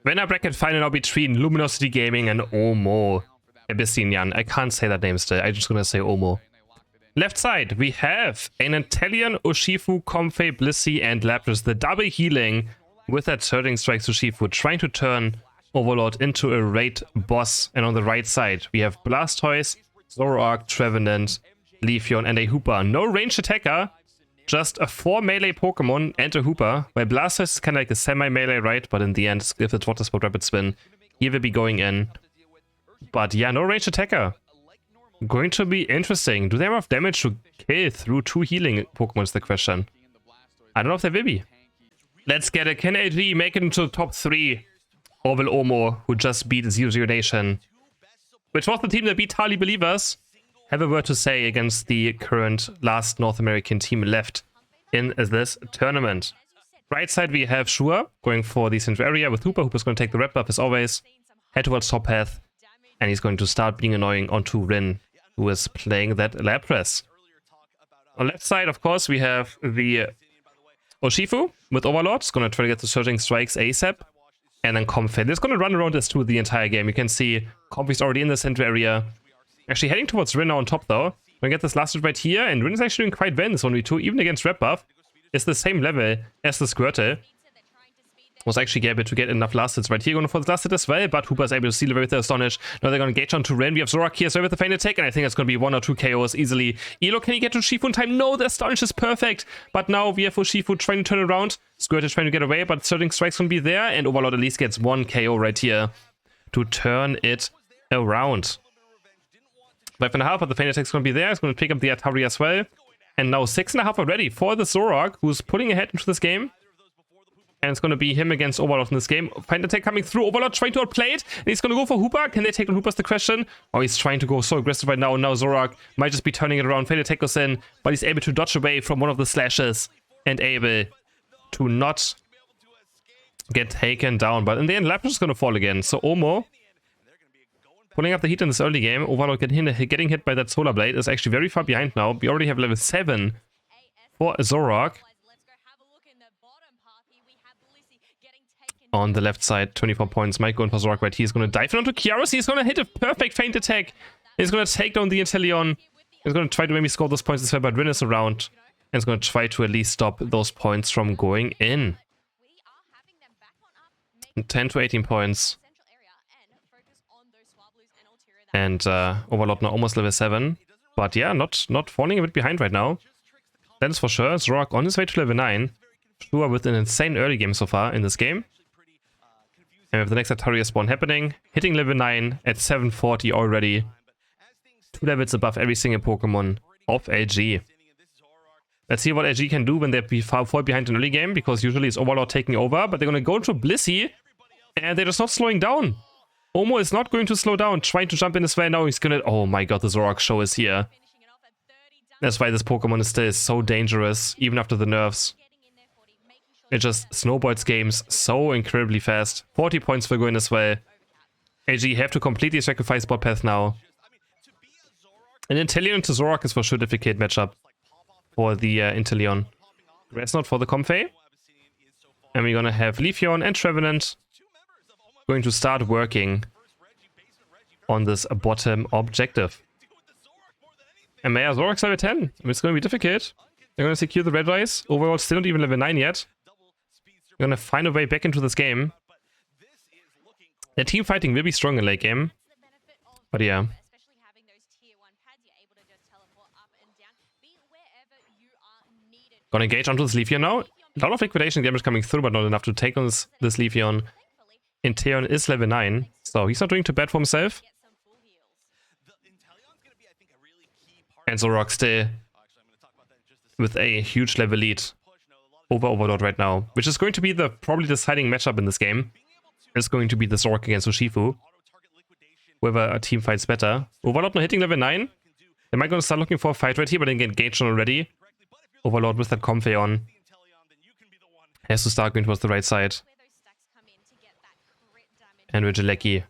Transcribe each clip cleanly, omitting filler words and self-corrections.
Winner bracket final now between Luminosity Gaming and OMO Abyssinian. I can't say that name still. I'm just gonna say OMO. Left side, we have an Intellion, Urshifu, Comfey, Blissey, and Lapras. The double healing with that Surging Strikes Urshifu, trying to turn Overlord into a raid boss. And on the right side, we have Blastoise, Zoroark, Trevenant, Leafeon, and a Hooper. No ranged attacker, just a 4 melee Pokemon and a Hooper. Where Blastoise is kind of like a semi-melee, right? But in the end, if it's Water Sport Rapid Spin, he will be going in. But yeah, no ranged attacker. Going to be interesting. Do they have enough damage to kill through 2 healing Pokemon is the question. I don't know if they will be. Let's get it. Can AG make it into the top 3? Or will OMO, who just beat 0-0 Nation, which was the team that beat Harley Believers, have a word to say against the current last North American team left in this tournament. Right side we have Shua going for the central area with Hooper. Hooper's going to take the red buff as always. Head towards top path. And he's going to start being annoying onto Rin, who is playing that Lapras. On left side, of course, we have the Urshifu with Overlord. It's going to try to get the Surging Strikes ASAP. And then Comfey. It's going to run around this 2 the entire game. You can see Comfey's already in the center area. Actually heading towards Rin now on top though. We're going to get this last hit right here. And Rin is actually doing quite well in this 1v2, even against Red Buff. It's the same level as the Squirtle. Was actually able to get enough last hits right here. Going for the last hit as well, but Hooper is able to seal it with the Astonish. Now they're going to engage onto Rin. We have Zoroark here as well with the Feint Attack, and I think it's going to be 1 or 2 KOs easily. Elo, can he get to Urshifu in time? No, the Astonish is perfect. But now we have Urshifu trying to turn around. Squirt is trying to get away, but Surging Strike's going to be there, and Overlord at least gets 1 KO right here to turn it around. 5.5, but the Feint Attack's going to be there. It's going to pick up the Atari as well. And now 6.5 already for the Zoroark, who's pulling ahead into this game. And it's going to be him against Overlord in this game. Feint Attack coming through. Overlord trying to outplay it. And he's going to go for Hooper. Can they take on Hooper's the question? Oh, he's trying to go so aggressive right now. Now Zoroark might just be turning it around. Feint Attack goes in. But he's able to dodge away from one of the slashes. And able to not get taken down. But in the end, Lapras is going to fall again. So OMO pulling up the heat in this early game. Overlord getting hit by that Solar Blade is actually very far behind now. We already have level 7 for Zoroark. On the left side, 24 points. Might go in for Zoroark right. He's going to dive in onto CrisHeroes. He's going to hit a perfect Feint Attack. He's going to take down the Intellion. He's going to try to maybe score those points as well, but Rin is around. And he's going to try to at least stop those points from going in. 10 to 18 points. And Overlord now almost level 7. But yeah, not falling a bit behind right now. That is for sure. Zoroark on his way to level 9. Shua with an insane early game so far in this game. And we have the next Ataria spawn happening. Hitting level 9 at 740 already. 2 levels above every single Pokemon of LG. Let's see what LG can do when they fall behind in early game. Because usually it's Overlord taking over. But they're going to go into Blissey. And they're just not slowing down. OMO is not going to slow down. Trying to jump in as well. Now he's going to... Oh my god, the Zoroark show is here. That's why this Pokemon is still so dangerous. Even after the nerfs. It just snowballs games so incredibly fast. 40 points for going as well. AG have to completely sacrifice bot path now. An Intellion to Zoroark is for sure a difficult matchup for the Intellion. Grass not for the Comfey. And we're gonna have Leafeon and Trevenant going to start working on this bottom objective. And Maya Zoroark's level 10. It's gonna be difficult. They're gonna secure the red eyes. Overall, still not even level 9 yet. We're gonna find a way back into this game. The team fighting will be strong in late game. But yeah. Gonna engage onto this Leafeon now. A lot of liquidation damage coming through, but not enough to take on this Leafeon. Intellion is level 9, so he's not doing too bad for himself. And Zoroark still with a huge level lead over Overlord right now, which is going to be the probably deciding matchup in this game. It's going to be the Zoroark against Urshifu. Whoever a team fights better. Overlord not hitting level 9. They might going to start looking for a fight right here, but they get engaged on already. Overlord with that Comfey on. Has to start going towards the right side. And Regieleki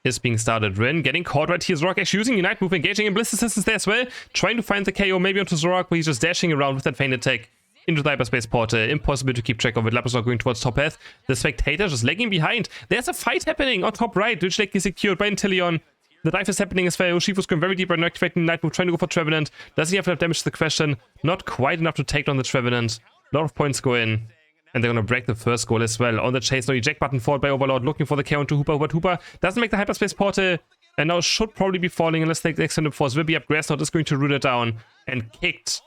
is being started. Rin getting caught right here. Zoroark actually using Unite move, engaging in Bliss Assistance there as well. Trying to find the KO maybe onto Zoroark, but he's just dashing around with that Feint Attack. into the hyperspace portal. Impossible to keep track of it. Lapras are going towards top path. The Spectator just lagging behind. There's a fight happening on top right, which leg is secured by Inteleon. The dive is happening as well. Urshifu's going very deep right now, activating Night Move, trying to go for Trevenant. Does he have enough damage to the question? Not quite enough to take down the Trevenant. A lot of points go in. And they're going to break the first goal as well. On the chase, no eject button forward by Overlord, looking for the KO onto Hooper. Hooper doesn't make the hyperspace portal. And now should probably be falling unless the extended force will be up. Grassnot is going to root it down. And kicked.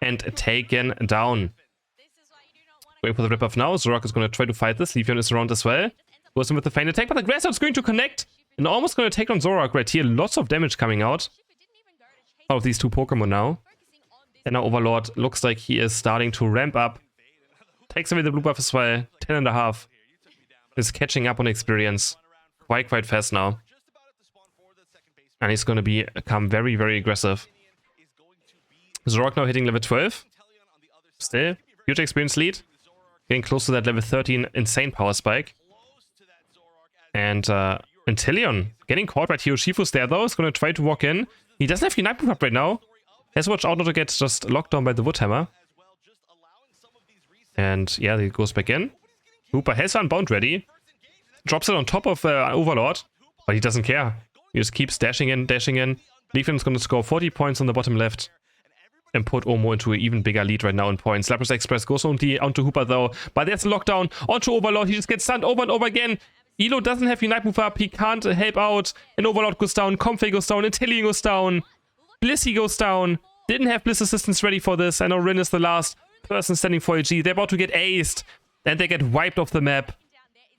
And taken down. Going for the rip-off now. Zorak is going to try to fight this. Leafeon is around as well. Goes in with the feint attack, but the Grassnot is going to connect. And almost going to take on Zorak right here. Lots of damage coming out of these two Pokemon now. And now Overlord looks like he is starting to ramp up. Takes away the blue buff as well. 10.5. Is catching up on experience. Quite fast now. And he's going to become very, very aggressive. Zorak now hitting level 12. Still, huge experience lead. Getting close to that level 13 insane power spike. And Inteleon getting caught right here. Urshifu's there though. He's going to try to walk in. He doesn't have Unite Move up right now. Has to watch out not to get just locked down by the Woodhammer. And yeah, he goes back in. Hooper has Unbound ready. Drops it on top of Overlord. But he doesn't care. He just keeps dashing in. Leafeon's going to score 40 points on the bottom left. And put OMO into an even bigger lead right now in points. Lapras Express goes onto Hooper though. But there's a lockdown onto Overlord. He just gets stunned over and over again. Elo doesn't have Unite Move up. He can't help out. And Overlord goes down. Comfey goes down. Inteleon goes down. Blissey goes down. Didn't have Bliss Assistance ready for this. I know Rin is the last person standing for AG. They're about to get aced. And they get wiped off the map.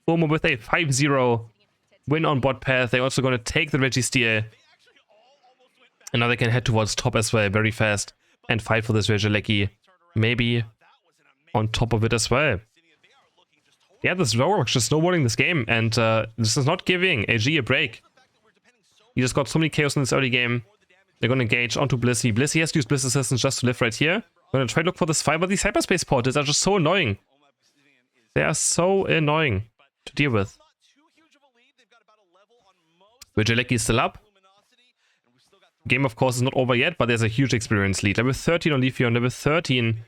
OMO with a 5-0 win on bot path. They're also going to take the Registeel. And now they can head towards top as well very fast. And fight for this Regieleki. Maybe on top of it as well. Yeah, this Zorok's just snowballing this game. And this is not giving AG a break. He just got so many chaos in this early game. They're going to engage onto Blissey. Blissey has to use Bliss Assistance just to live right here. Going to try to look for this fight, but these hyperspace portals are just so annoying. They are so annoying to deal with. Regieleki is still up. Game, of course, is not over yet, but there's a huge experience lead. Level 13 on Leafeon, level 13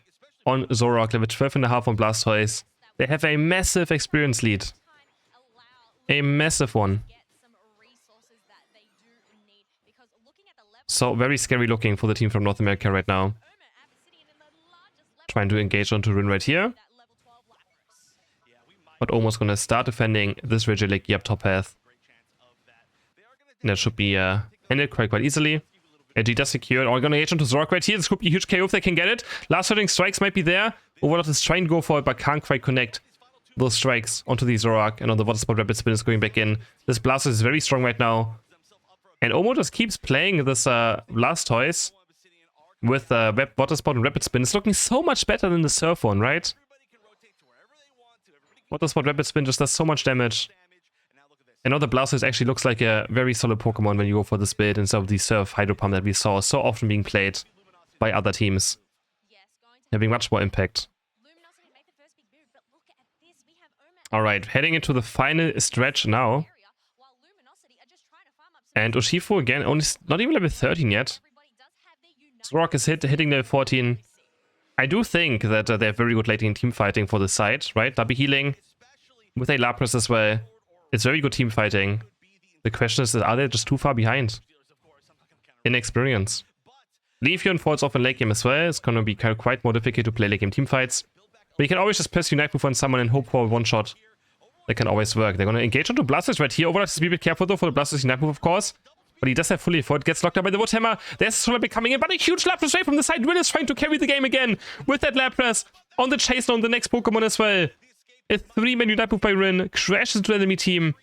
on Zorak, level 12.5 on Blastoise. They have a massive experience lead. A massive one. So, very scary looking for the team from North America right now. Trying to engage onto Rin right here. But almost going to start defending this Regieleki up top path. And that should be handled quite easily. AG does secure it. Are going to engage onto Zorak right here. This could be a huge KO if they can get it. Last hitting strikes might be there. Overlord is trying to go for it, but can't quite connect those strikes onto the Zorak. And on the water spot, Rapid Spin is going back in. This Blastoise is very strong right now. And OMO just keeps playing this Blastoise with Water Spot and Rapid Spin. It's looking so much better than the Surf one, right? Water Spot, Rapid Spin just does so much damage. And now the Blastoise actually looks like a very solid Pokemon when you go for this build instead of the Surf Hydro Pump that we saw so often being played by other teams. Having much more impact. Alright, heading into the final stretch now. And Urshifu again, only not even level 13 yet. Zorak is hitting level 14. I do think that they have very good late game team fighting for the side, right? They'll be healing with a Lapras as well. It's very good team fighting. The question is, are they just too far behind in experience? Leafeon falls off in late game as well. It's going to be quite more difficult to play late game team fights. But you can always just press Unite Move on someone and hope for a one shot. That can always work. They're going to engage onto Blastoise right here. Overlord has to be a bit careful though for the Blastoise Unite Move, of course. But he does have fully effort. Gets locked up by the Woodhammer. There's Solar Big coming in, but a huge Lapras right from the side. Will is trying to carry the game again with that Lapras on the chase on the next Pokemon as well. A 3-man Unite Move by Rin. Crashes into the enemy team.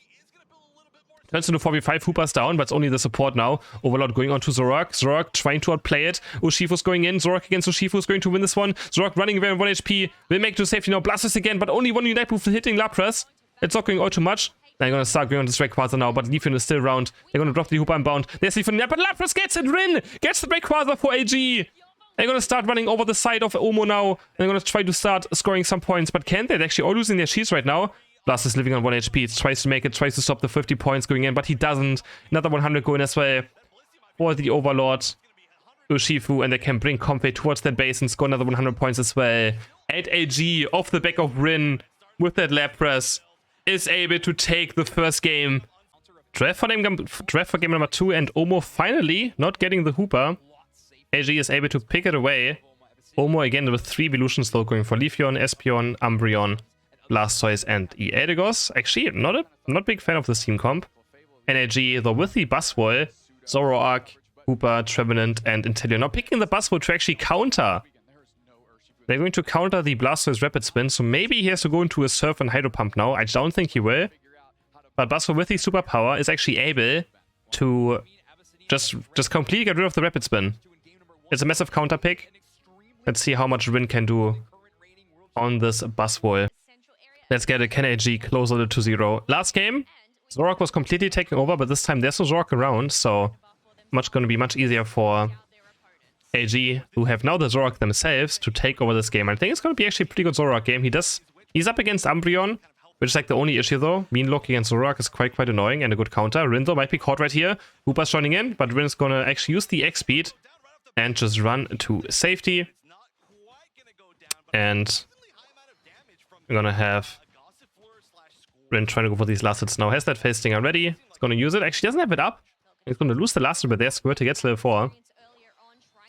Turns into 4v5. Hooper's down, but it's only the support now. Overlord going on to Zorak. Zorak trying to outplay it. Ushifu's going in. Zorak against Urshifu is going to win this one. Zorak running away on 1 HP. Will make it to safety now. Blastoise again, but only one Unite Move hitting Lapras. It's not going all too much. They're going to start going on this Rayquaza now, but Leafeon is still around. They're going to drop the Hooper Unbound. There's Leafeon there, but Lapras gets it. Rin gets the Rayquaza for AG. They're going to start running over the side of OMO now. They're going to try to start scoring some points, but can they? They're actually all losing their shields right now. Blast is living on 1 HP. It tries to make it, tries to stop the 50 points going in, but he doesn't. Another 100 going as well for the Overlord. Urshifu, and they can bring Comfey towards that base and score another 100 points as well. And AG, off the back of Rin, with that Lapras, is able to take the first game. Draft for game number 2, and OMO finally not getting the Hooper. AG is able to pick it away. OMO again with 3 evolutions though, going for Leafeon, Espeon, Umbreon, Blastoise, and Aedigos. Actually, not big fan of this team comp. And AG though with the Buzzwole, Zoroark, Hooper, Trevenant, and Inteleon. Now picking the Buzzwole to actually counter. They're going to counter the Blastoise Rapid Spin, so maybe he has to go into a Surf and Hydro Pump now. I don't think he will. But Buzzwole with the Superpower is actually able to just completely get rid of the Rapid Spin. It's a massive counter pick. Let's see how much Rin can do on this Buzzwole. Let's get a Ken AG closer to 0. Last game, Zoroark was completely taken over, but this time there's no Zoroark around, so going to be much easier for AG, who have now the Zoroark themselves, to take over this game. I think it's going to be actually a pretty good Zoroark game. He's up against Umbreon, which is like the only issue though. Mean Look against Zoroark is quite annoying, and a good counter. Rin though might be caught right here. Hooper's joining in, but Rin is going to actually use the X speed and just run to safety. And we're going to have Rin trying to go for these last hits now. Has that Phase Stinger ready. He's going to use it. Actually doesn't have it up. He's going to lose the last bit there. Squirtle gets level 4.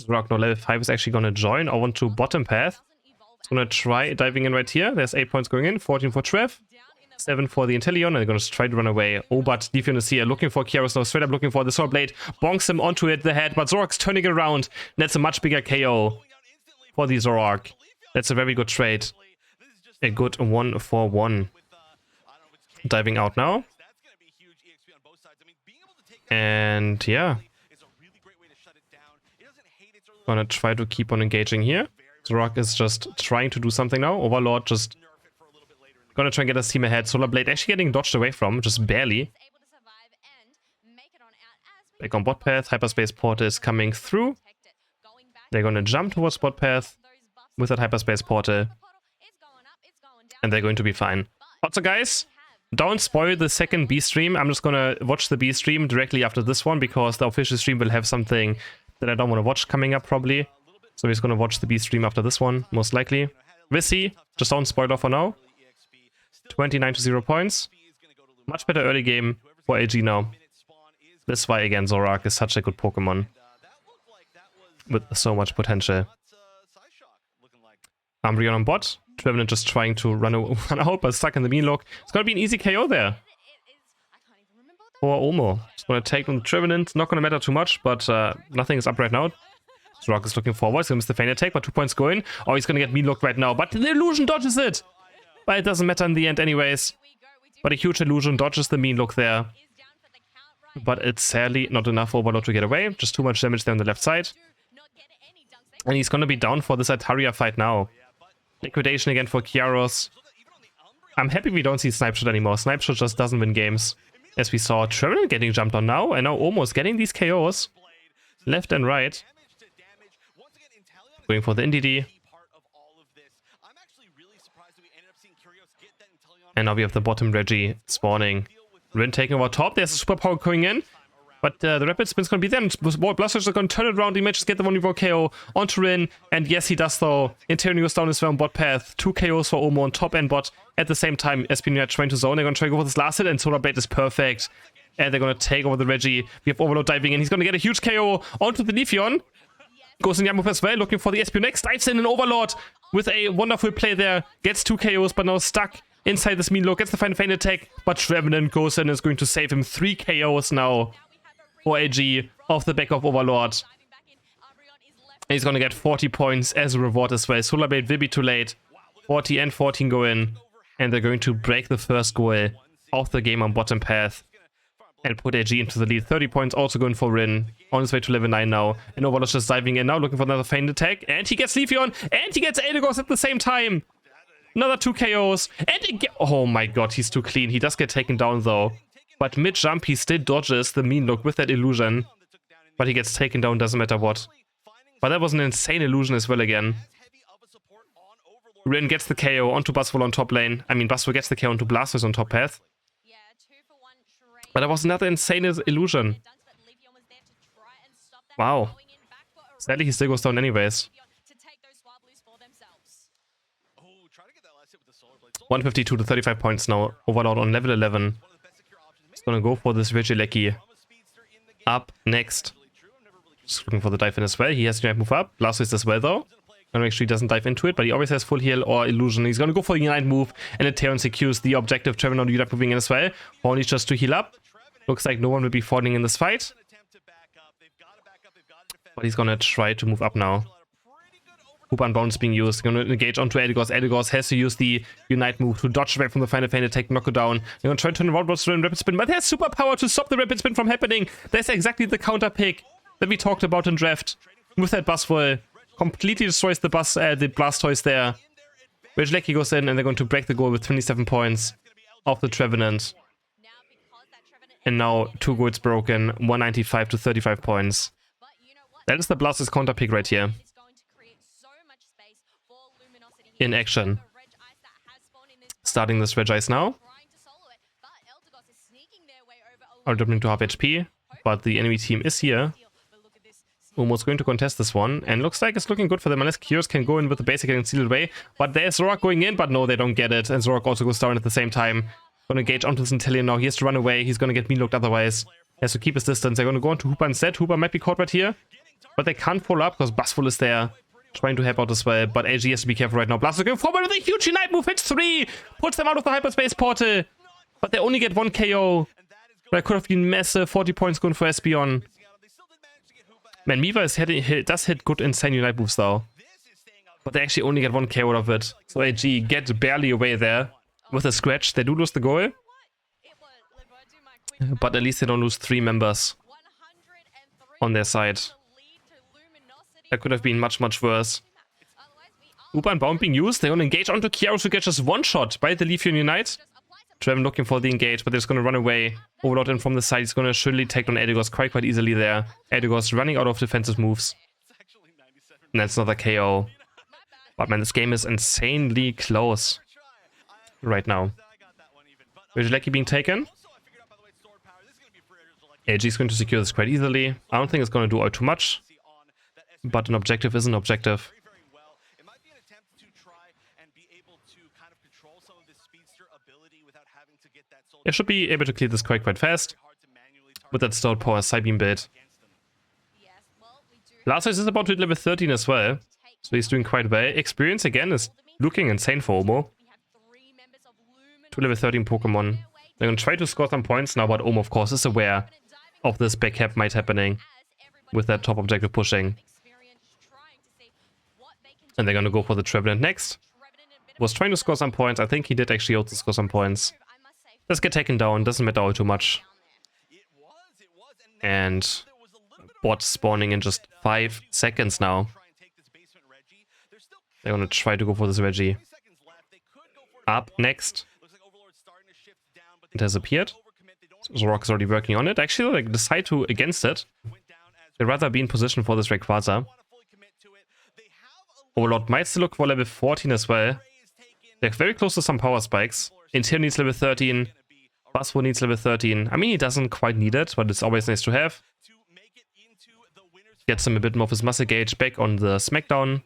Zoroark, no, level 5 is actually going to join over to bottom path. He's going to try diving in right here. There's 8 points going in. 14 for Trev. 7 for the Inteleon. And they're going to try to run away. Oh, but Leafeon is here. Looking for CrisHeroes now. Straight up looking for the Sword Blade. Bonks him onto it, the head. But Zoroark's turning it around. That's a much bigger KO for the Zoroark. That's a very good trade. A good 1-for-1. Diving out now. And yeah. Gonna try to keep on engaging here. Zoroark is just trying to do something now. Overlord just gonna try and get his team ahead. Solar Blade actually getting dodged away from, just barely. Back on bot path. Hyperspace Portal is coming through. They're gonna jump towards bot path with that Hyperspace Portal. And they're going to be fine. Also guys, don't spoil the second B stream. I'm just gonna watch the B stream directly after this one, because the official stream will have something that I don't want to watch coming up probably. So he's gonna watch the B stream after this one, most likely. We'll see. Just don't spoil it for now. 29 to 0 points. Much better early game for AG now. That's why again Zoroark is such a good Pokemon. With so much potential. Umbreon on bot. Trevenant just trying to run out, but stuck in the Mean Look. It's gonna be an easy KO there. For OMO. It's gonna take on the Trevenant. Not gonna matter too much, but nothing is up right now. Zoroark is looking forward. He's gonna miss the feint attack, but 2 points go in. Oh, he's gonna get Mean Look right now. But the illusion dodges it! But it doesn't matter in the end anyways. But a huge illusion dodges the Mean Look there. But it's sadly not enough for Overlord to get away. Just too much damage there on the left side. And he's gonna be down for this Altaria fight now. Liquidation again for CrisHeroes. I'm happy we don't see Snipeshot anymore. Snipeshot just doesn't win games. As we saw Trevenant getting jumped on now, and now almost getting these KOs. Left and right. Going for the NDD. And now we have the bottom Reggie spawning. Rin taking over top. There's a superpower going in. But the Rapid Spin's going to be there. Blastoise is going to turn it around. He manages to get the 1v4 KO onto Rin. And yes, he does though. Inteleon goes down as well on bot path. 2 KOs for OMO on top and bot. At the same time, Espeon trying to zone. They're going to try to go for this last hit. And Solar Blade is perfect. And they're going to take over the Reggie. We have Overlord diving in. He's going to get a huge KO onto the Leafeon. Goes in Yamuf as well. Looking for the Espeon next. Dives in an Overlord with a wonderful play there. Gets 2 KOs but now stuck inside this Mean Look. Gets the final feint attack. But Trevenant goes in and is going to save him. 3 KOs now. For AG off the back of Overlord. And he's gonna get 40 points as a reward as well. Solar Blade will be too late. 40 and 14 go in. And they're going to break the first goal of the game on bottom path. And put AG into the lead. 30 points also going for Rin. On his way to level 9 now. And Overlord's just diving in now, looking for another feint attack. And he gets Leafeon. And he gets Aedigos at the same time. Another 2 KOs. And oh my god, he's too clean. He does get taken down though. But mid-jump, he still dodges the Mean Look with that illusion. But he gets taken down, doesn't matter what. But that was an insane illusion as well again. Rin gets the KO onto Buzzwole on top lane. I mean, Buzzwole gets the KO onto Blastoise on top path. But that was another insane illusion. Wow. Sadly, he still goes down anyways. 152 to 35 points now. Overlord on level 11. He's gonna go for this Regieleki. Up next. Just looking for the dive in as well. He has to move up. Blastoise as well though. And make sure he doesn't dive into it, but he always has full heal or illusion. He's gonna go for the Unite move, and the Terran secures the objective. Trevor on Unite moving in as well. Only just to heal up. Looks like no one will be falling in this fight. But he's gonna try to move up now. Hoop Unbound is being used. Gonna engage onto Eldegoss. Eldegoss has to use the Unite move to dodge away from the Final Feint attack, knock it down. They're gonna try to turn around what's doing Rapid Spin, but there's super power to stop the Rapid Spin from happening. That's exactly the counter pick that we talked about in draft. With that Buzzwole, completely destroys the Blastoise there. Regieleki goes in, and they're going to break the goal with 27 points off the Trevenant. And now 2 goals broken, 195 to 35 points. That is the Blastoise counter pick right here. In action. Starting this Regice now. I'll drop him to half HP, but the enemy team is here. Almost going to contest this one, and looks like it's looking good for them, unless CrisHeroes can go in with the basic and seal it away. But there's Zorak going in, but no, they don't get it, and Zorak also goes down at the same time. Gonna engage onto this Inteleon now. He has to run away. He's gonna get mean-looked otherwise. He has to keep his distance. They're gonna go on to Hoopa instead. Hoopa might be caught right here, but they can't follow up because Buzzwole is there, trying to help out as well. But AG has to be careful right now. Blastoise going forward with a huge Unite move. Hits 3, puts them out of the hyperspace portal, but they only get 1 KO. That could have been massive. 40 points going for Espeon. Man, Miva does hit good insane Unite moves though, but they actually only get 1 KO out of it. So AG get barely away there with a scratch. They do lose the goal, but at least they don't lose 3 members on their side. That could have been much, much worse. Hoopa Unbound being used. They're going to engage onto CrisHeroes to get just 1 shot by the Leafeon Unite. Treven looking for the engage, but they're just going to run away. Overlord in from the side. He's going to surely take on Eldegoss quite easily there. Eldegoss running out of defensive moves. And that's another KO. But man, this game is insanely close right now. Regieleki being taken. AG is going to secure this quite easily. I don't think it's going to do all too much, but an objective is an objective. It should be able to clear this quite fast with that Stout Power Psybeam build. Blastoise is about to hit level 13 as well, so he's doing quite well. Experience again is looking insane for OMO. 2 level 13 Pokemon. They're going to try to score some points now, but OMO of course is aware of this back might happening with that top objective pushing. And they're going to go for the Trevenant next. Was trying to score some points. I think he did actually also score some points. Let's get taken down. Doesn't matter all too much. And bot spawning in just 5 seconds now. They're going to try to go for this Reggie. Up next. It has appeared. Zorak is already working on it. Actually, they decide to against it. They'd rather be in position for this Rayquaza. Overlord might still look for level 14 as well. They're very close to some power spikes. Inteleon needs level 13. Buzzwole needs level 13. I mean, he doesn't quite need it, but it's always nice to have. Gets him a bit more of his muscle gauge back on the Smackdown.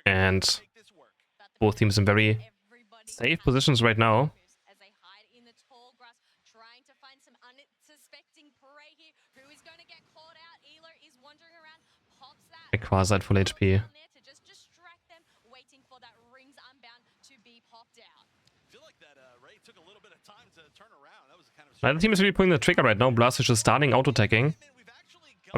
And both teams in very safe positions right now. Rayquaza at full HP. Neither team is really pulling the trigger right now. Blastoise is starting auto-attacking.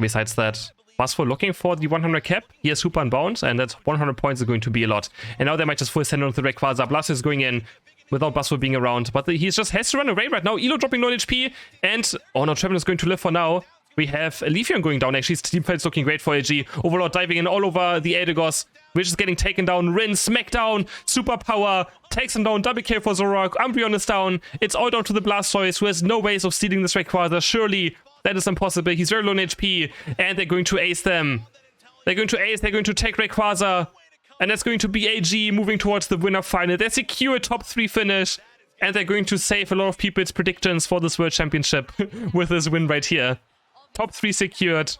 Besides that, Buzzwole looking for the 100 cap. He has Super Unbound, and that 100 points is going to be a lot. And now they might just full send on to the Rayquaza. Blastoise is going in without Buzzwole being around. But he just has to run away right now. Elo dropping low HP. And, oh no, Treven is going to live for now. We have Leafeon going down. Actually, his team fight's looking great for AG. Overlord diving in all over the Eldegoss, which is getting taken down. Rin, Smackdown, Super Power, takes him down. Double kill for Zorak. Umbreon is down. It's all down to the Blastoise, who has no ways of stealing this Rayquaza. Surely, that is impossible. He's very low in HP, and they're going to ace them. They're going to ace. They're going to take Rayquaza, and that's going to be AG moving towards the winner final. They secure a top 3 finish, and they're going to save a lot of people's predictions for this World Championship with this win right here. Top 3 secured.